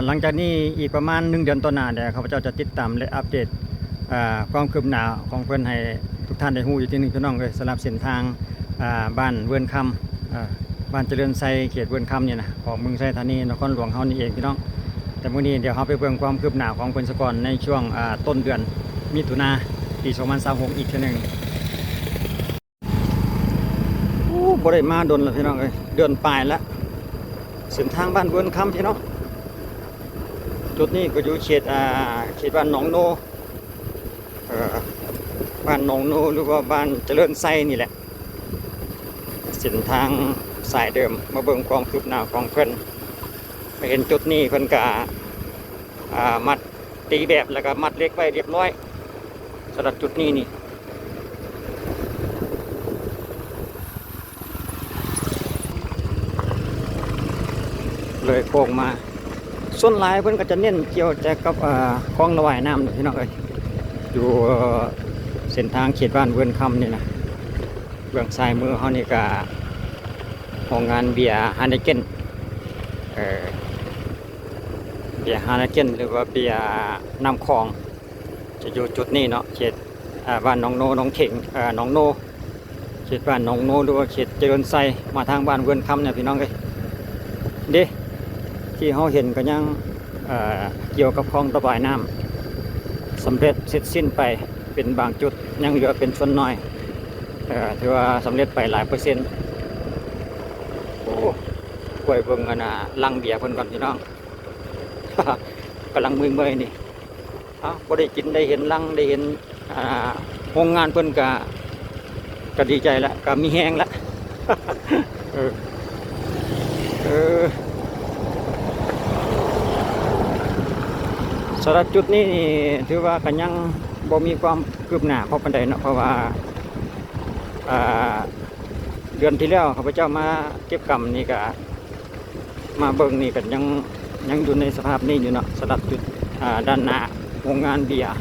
หลังจากนี้อีกประมาณ1 เดือนต่อหน้าเดี๋ยวข้าพเจ้าจะติดตามและอัปเดตความคืบหน้าของเพื่อนให้ทุกท่านได้รู้อยู่ที่หนึ่งพี่น้องเลยสำหรับเส้นทางบ้านเวิร์นคำบ้านเจริญไซเขตเวิร์นคำเนี่ยนะของเมืองไซธานีนครหลวงเฮานี่เองพี่น้องแต่มื้อนี้เดี๋ยวเราไปเบิ่งความคืบหน้าของเพิ่นซะก่อนในช่วงต้นเดือนมิถุนายนปี2026อีกเทื่อนึงบ่ได้มาดนแล้วพี่น้องเอ้ยเดือนปลายแล้วเส้นทางบ้านเวิร์นคำพี่น้องจุดนี้ก็อยู่เขตบ้านหนองโนบ้านหนองโนหรือว่าบ้านเจริญไซนี่แหละเส้นทางสายเดิมมาเบิ่งความคืบหน้าของเพิ่นไปเห็นจุดนี้เพิ่นก็มัดตีแบบแล้วก็มัดเล็กไว้เรียบร้อยสำหรับจุดนี้นี่เลยโค้งมาส่วนหลายเพิ่นก็จะเน้นเกี่ยวกับคลองระบายน้ำพี่น้องเอ้ยอยู่เส้นทางเขตบ้านเวิร์นคำนี่นะเบื้องซ้ายมือเขานี่ก็โรงงานเบียร์ฮาเนเกนเบียร์ฮาเนเกนหรือว่าเบียร์น้ำคลองจะอยู่จุดนี้เนาะเขตบ้านหนองโนหนองเข่งหนองโนเขตบ้านหนองโนหรือว่าเขตเจริญไซมาทางบ้านเวิร์นคำเนี่ยพี่น้องเอ้ยเด้ที่เขาเห็นก็ยังเกี่ยวกับคลองระบายน้ำสำเร็จเสร็จสิ้นไปเป็นบางจุดยังเหลือเป็นส่วนน้อยถือว่าสำเร็จไปหลายเปอร์เซ็นต์โอ้กล้วยเบิ่งกันนะลังเบียร์เพิ่นก่อนพี่น้อง กำลังมือนี่บ่ได้กินได้เห็นลังได้เห็นโรงงานเพิ่นก็ดีใจแล้วก็มีแห้งแล้ว สำหรับจุดนี้ถือว่ากันยังบ่มีความคืบหน้าพอปานใดเนาะเพราะว่าเดือนที่แล้วข้าพเจ้ามาเก็บกำนี่ก็มาเบิ่งนี่กันยังอยู่ในสภาพนี้อยู่เนาะสำหรับจุดด้านหน้าโรงงานเบียร์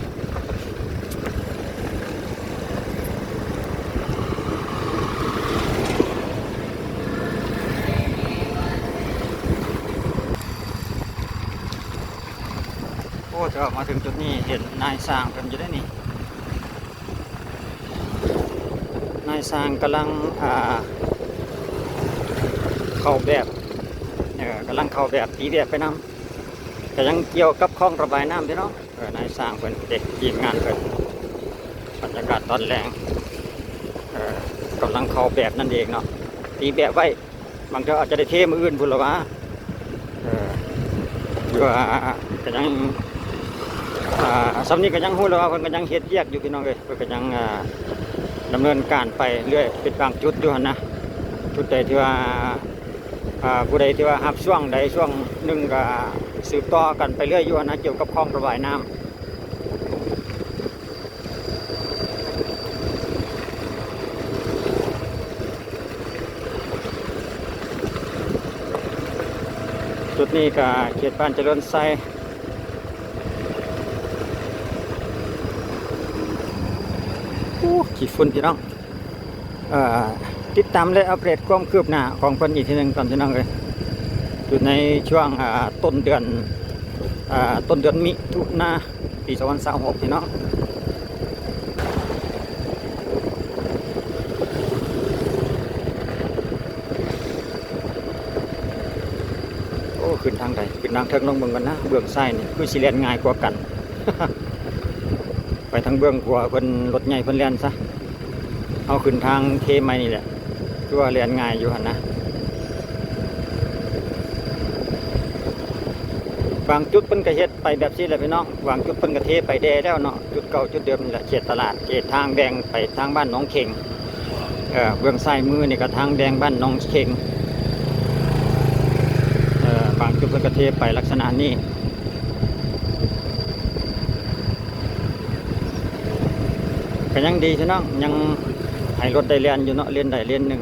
โอ้จะมาถึงจุดนี้เห็นนายสร้างเพิ่นอยู่ได้นี่นายสร้างกำลังเข้าแบบกำลังเข้าแบบตีแบบไปน้ำแต่ยังเกี่ยวกับคลองระบายน้ำพี่น้องนายสร้างเพิ่นเด็กทีมงานเพิ่นบรรยากาศตอนแรงกำลังเข้าแบบนั่นเองเนาะตีแบบไว้บางทีอาจจะได้เทมืออื่นพุ่นหรอวะอยู่ก็ยังสำนี้ก็ยังหู้แล้วว่าเพิ่นก็ยังเฮ็ดเวียกอยู่พี่น้องเอ้ยเพิ่นก็ยังดำเนินการไปเรื่อยเป็นบางจุดอยู่หั่นนะจุดใดที่ว่าผู้ใดที่ว่าหับช่วงใดช่วงหนึ่งก็สืบต่อกันไปเรื่อยอยู่นะเกี่ยวกับคลองระบายน้ำจุดนี้ก็เขตบ้านเจริญไซขี้ฝุ่นพี่น้องติดตามและอัปเดตความคืบหน้าของเพิ่นอีกทีหนึ่งก่อนพี่น้องเลยอยู่ในช่วงต้นเดือนมิถุนายนปี2026พี่น้องโอ้ขึ้นทางใดขึ้นทางเทิงลงเมืองกันนะเบื้องซ้ายนี่คือสิเลียนง่ายกว่ากัน ไปทางเบื้องขวาเพิ่นรถใหญ่เพิ่นเลียนซะเอาขึ้นทางเทไม้นี่แหละคือว่าเลียนง่ายอยู่หั่นนะบางจุดเพิ่นก็เฮ็ดไปแบบนี้แหละพี่น้องบางจุดเพิ่นก็เทไปแดแล้วเนาะจุดเก่าจุดเดิมนี่แหละเขตตลาดเขตทางแดงไปทางบ้านหนองเข่งเบื้องซ้ายมือนี่ก็ทางแดงบ้านหนองเข่งบางจุดเพิ่นก็เทไปลักษณะนี้ก็ยังดีพี่น้องยังให้รถได้เรียนอยู่เนาะเรียนได้เรียนหนึ่ง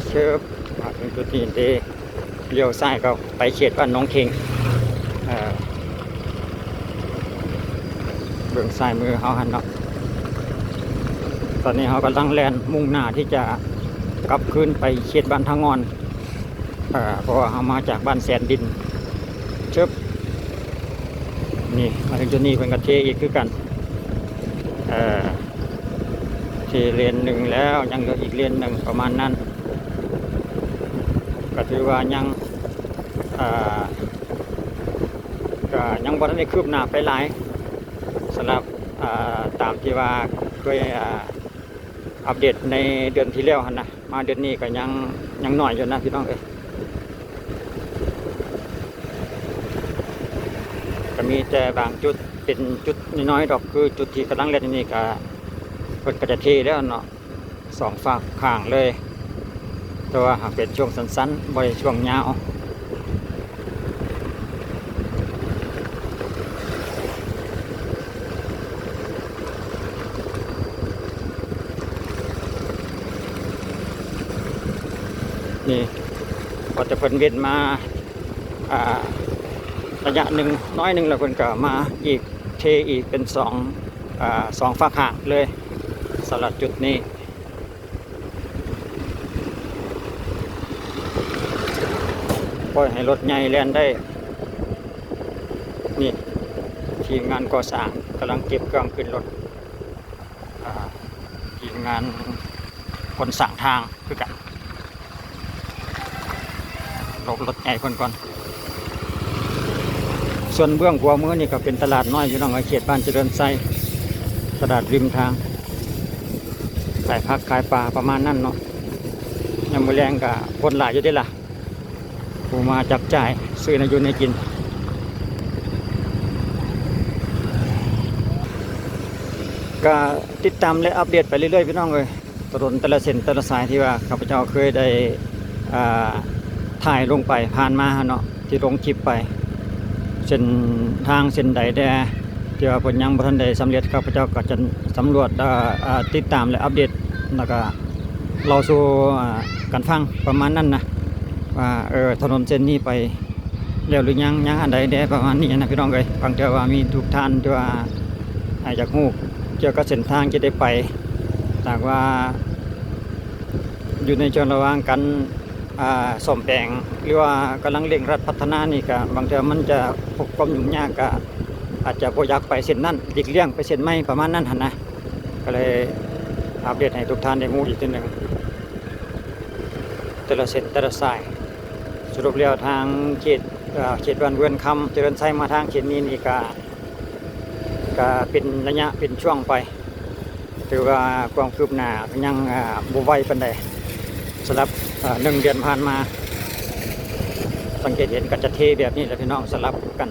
เชิบมาถึงจุดนี้เดเลี้ยวซ้ายก็ไปเขตบ้านหนองเข่งเบื้องซ้ายมือเขาหันเนาะตอนนี้เขากำลังแล่นมุ่งหน้าที่จะกลับคืนไปเขตบ้านทางงอน เพราะว่าเอามาจากบ้านแสนดินเชิบนี่มาถึงจุดนี้เป็นกระเทอีกคือกันเทเลนหนึ่งแล้วยังเหลืออีกเลนหนึ่งประมาณนั้นก็ถือว่ายังก็ยังบ่ทันได้คืบหน้าไปหลายสำหรับตามที่ว่าเคยอัปเดตในเดือนที่แล้วหั่นนะมาเดือนนี้ก็ยังน้อยอยู่นะพี่น้องเอ้ยก็มีแต่บางจุดเป็นจุดน้อยๆดอกคือจุดที่กำลังเล่นนี่ก็เพิ่นก็จะเทแล้วเนาะสองฝากข้างเลยแต่ว่าหากเป็นช่วงสั้นๆบ่ได้ช่วงยาวนี่พอจะเพิ่นเว้นมาระยะหนึ่งน้อยหนึ่งแล้วเพิ่นก็มาอีกเทอีกเป็นสองฝากห่างเลยสำหรับจุดนี้ปล่อยให้รถใหญ่แล่นได้นี่ทีมงานก่อสร้างกำลังเก็บเครื่องขึ้นรถทีมงานคนสั่งทางคือกันรถใหญ่ก่อนส่วนเบื้องขวามือนี่ก็เป็นตลาดน้อยอยู่น้องเขตบ้านเจริญไซตลาดริมทางขายผักขายปลาประมาณนั้นเนาะยังมือแรงกับคนหลายอยู่ได้ล่ะผู้มาจับจ่ายซื้อในอยู่ในกินก็ติดตามและอัปเดตไปเรื่อยๆพี่น้องเลยถนนแต่ละเส้นแต่ละสายที่ว่าข้าพเจ้าเคยได้ถ่ายลงไปผ่านมาเนาะที่ลงคลิปไปเส้นทางเส้นใดแต่ที่ว่าผลยังบ่ทันได้สำเร็จข้าพเจ้าก็จะสำรวจติดตามและอัปเดตแล้วก็เราสู่กันฟังประมาณนั้นนะว่าถนนเส้นนี้ไปแล้วหรือยังอันใดได้ประมาณนี้นะพี่น้องเลยฟังเจอว่ามีทุกท่านที่ว่าอยากฮู้เกี่ยวกับเส้นทางจะได้ไปแต่ว่าอยู่ในช่วงระหว่างกันซ่อมแปลงหรือว่ากำลังเร่งรัดพัฒนานี่ก็บางทีมันจะพบความยุ่งยากก็อาจจะบ่อยากไปเส้นนั้นหลีกเลี่ยงไปเส้นไม่ประมาณนั้นหั่นนะก็เลยอัปเดตให้ทุกท่านได้รู้อีกทีหนึ่งแต่ละเส้นแต่ละสายสรุปแล้วทางเขตบ้านเวือนคำเจริญไซมาทางเขตนี้นี่ก็เป็นระยะเป็นช่วงไปถือว่าความคืบหน้ายังบ่ไวปานใดสำหรับ1 เดือนผ่านมาสังเกตเห็นก็จะเทแบบนี้แหละพี่น้องสลับกัน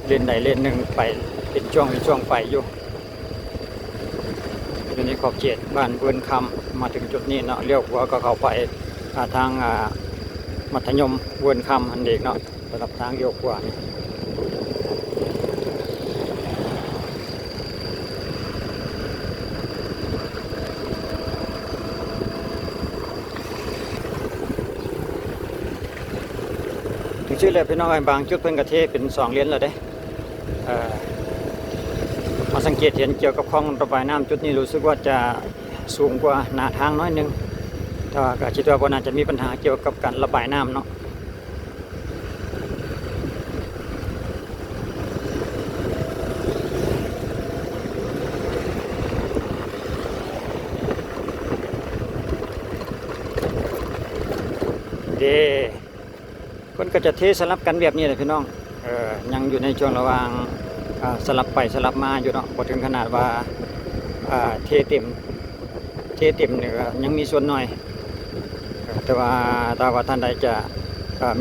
เลนใดเลนหนึ่งไปเป็นช่วงไปอยู่ในขอบเขตบ้านเวือนคำมาถึงจุดนี้เนาะเลี้ยวขวาก็เข้าไปทางมัธยมเวือนคำอันเด็กเนาะสำหรับทางเลี้ยวขวานี่ชื่อเลยพี่น้องไอ้บางจุดเพิ่นกระเทเป็น2 เลนแล้วเด้มาสังเกตเห็นเกี่ยวกับคลองระบายน้ำจุดนี้รู้สึกว่าจะสูงกว่าหน้าทางน้อยนึงแต่ว่าก็คิดว่าบ่น่าจะมีปัญหาเกี่ยวกับการระบายน้ำเนาะเด้คนก็จะเทสลับกันแบบนี้เลยพี่น้องยังอยู่ในช่วงระหว่างสลับไปสลับมาอยู่เนาะพอถึงขนาดว่าเทเต็มเนี่ยยังมีส่วนน้อยแต่ว่าถ้าว่าท่านใดจะ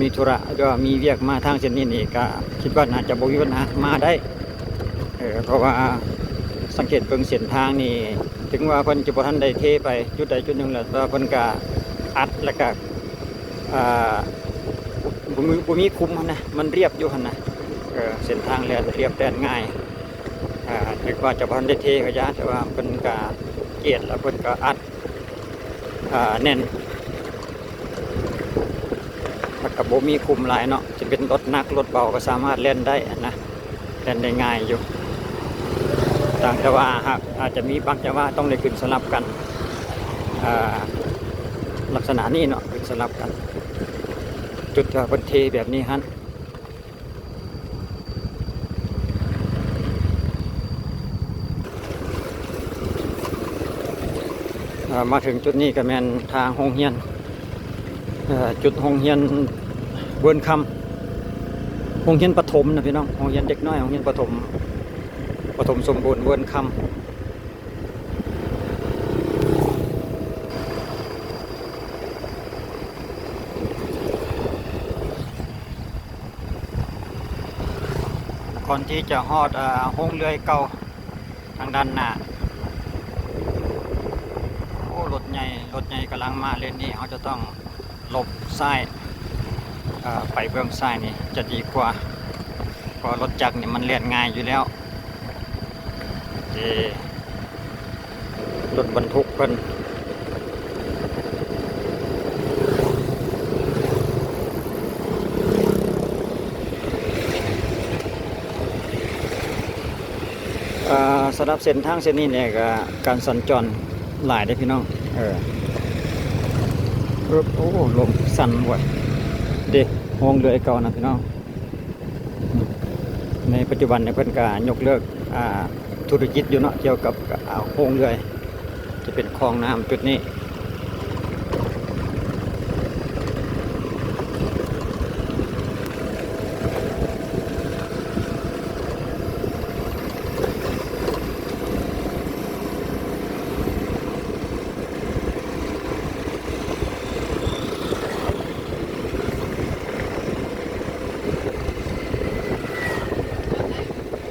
มีธุระหรือว่ามีเวียกมาทางเส้นนี้นี่ก็คิดว่าน่าจะบ่มีปัญหามาได้เพราะว่าสังเกตเบิ่งเส้นทางนี่ถึงว่าเพิ่นจะบ่ทันได้เทไปจุดใดจุดหนึ่งแล้วแต่เพิ่นก็อัดแล้วก็บุมีคุมนะมันเรียบอยู่หันนะเส้นทางเรียบแดนง่ายนึกว่าจะพันได้เทก็ยะแต่ว่าเป็นกาเกียรแล้วเป็นกาอัดแน่นถ้ากับบุมีคุมหลายเนาะจะเป็นรถนักรถเบาก็สามารถเล่นได้นะเล่นได้ง่ายอยู่ต่างแต่ว่าอาจจะมีบางจังหวะต้องได้ขึ้นสลับกันลักษณะนี้เนาะขึ้นสลับกัน จุดที่ว่าเพิ่นเทแบบนี้ฮั่นมาถึงจุดนี้ก็แม่นทางโรงเรียนจุดโรงเรียนเวิร์นคำโรงเรียนประถมนะพี่น้องโรงเรียนเด็กน้อยโรงเรียนประถมสมบูรณ์เวิร์นคำก่อนที่จะฮอดห้องเรือยเก่าทางด้านหน้าโอ้รถใหญ่กำลังมาเลนนี้เขาจะต้องหลบซ้ายไปเบื้องซ้ายนี่จะดีกว่าเพราะรถจักรนี่มันเลียนง่ายอยู่แล้วรถบรรทุกเพิ่นสำหรับเส้นทางเส้นนี้เนี่ยก็การสัญจรหลายได้พี่น้องโอ้ลมสั่นว่ะเด็กห้องเรือเก่านะพี่น้องในปัจจุบันเนี่ยเพิ่นก็ยกเลิกธุรกิจอยู่เนาะเกี่ยวกับห้องเรือจะเป็นคลองน้ำจุดนี้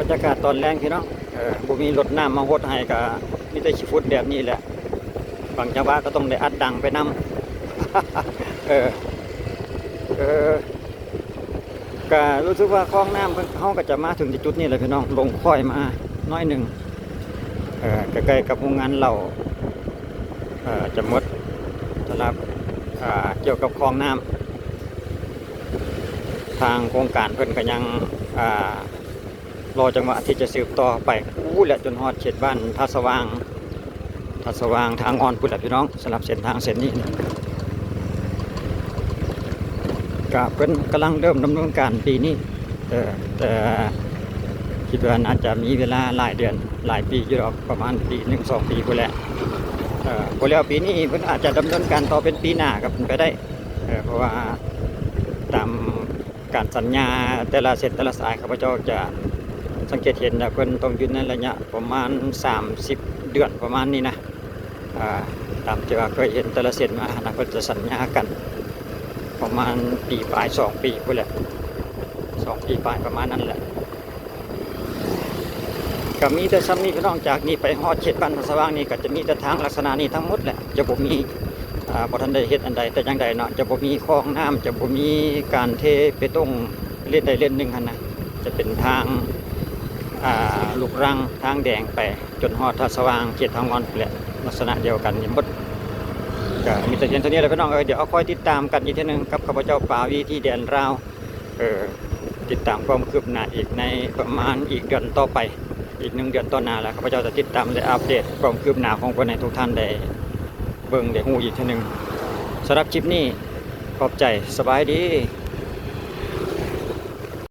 บรรยากาศตอนแรงพี่น้องบ่มีรถน้ำมาหดให้ก็มีแต่ขี้ฝุ่นแบบนี้แหละบางจังหวะก็ต้องได้อัดดังไปนำก็รู้สึกว่าคลองน้ำเขาก็จะมาถึงจุดนี้แหละพี่น้องลงค่อยมาน้อยหนึ่งใกล้ๆกับโรงงานเหล้าจะหมดสำหรับเกี่ยวกับคลองน้ำทางโครงการเพิ่นก็ยังรอจังหวะที่จะสืบต่อไปแหละจนฮอดเขตบ้านท่าสว่างทางอ่อนพุ่นแหละพี่น้องสำหรับเส้นทางเส้นนี้ก็เพิ่นกำลังเริ่มดำเนินการปีนี้แต่คิดว่าน่าจะมีเวลาหลายเดือนหลายปีอยู่หรอกประมาณปี1-2 ปีพุ่นแหละพอแล้วปีนี้เพิ่นอาจจะดำเนินการต่อเป็นปีหน้าก็เป็นไปได้เพราะว่าตามการสัญญาแต่ละเส้นแต่ละสายข้าพเจ้าจะสังเกตเห็นนะเพิ่นต้องอยู่ในระยะประมาณ30 เดือนประมาณนี้นะตามที่ว่าเคยเห็นแต่ละเส้นมานะเพิ่นจะสัญญากันประมาณปีปลาย2 ปีพุ่นแหละ2 ปีปลายประมาณนั้นแหละก็มีแต่ซ้ำนี้พี่น้องจากนี้ไปฮอดเขตบ้านท่าสว่างนี่ก็จะมีแต่ทางลักษณะนี้ทั้งหมดแหละจะบ่มีบ่ทันได้เฮ็ดอันใดแต่อย่างใดเนาะจะบ่มีคลองน้ำจะบ่มีการเทเปตงเล่นใดเล่นหนึ่งหั่นนะจะเป็นทางลูกรังทางแดงไปจนฮอดท่าสว่างเขตทางงอนแหละลักษณะเดียวกันนี่หมดก็มีแต่เพียงเท่านี้แหละพี่น้องเดี๋ยวเอาค่อยติดตามกันอีกทีนึงกับข้าพเจ้าป่าวีที่แดนราวติดตามความคืบหน้าอีกในประมาณอีกเดือนต่อไปอีก1 เดือนต่อหน้าแล้วข้าพเจ้าจะติดตามและอัปเดตความคืบหน้าของคนในทุกท่านได้เบิ่งได้ฮู้อีกทีนึงสำหรับคลิปนี้ขอบใจสบายดี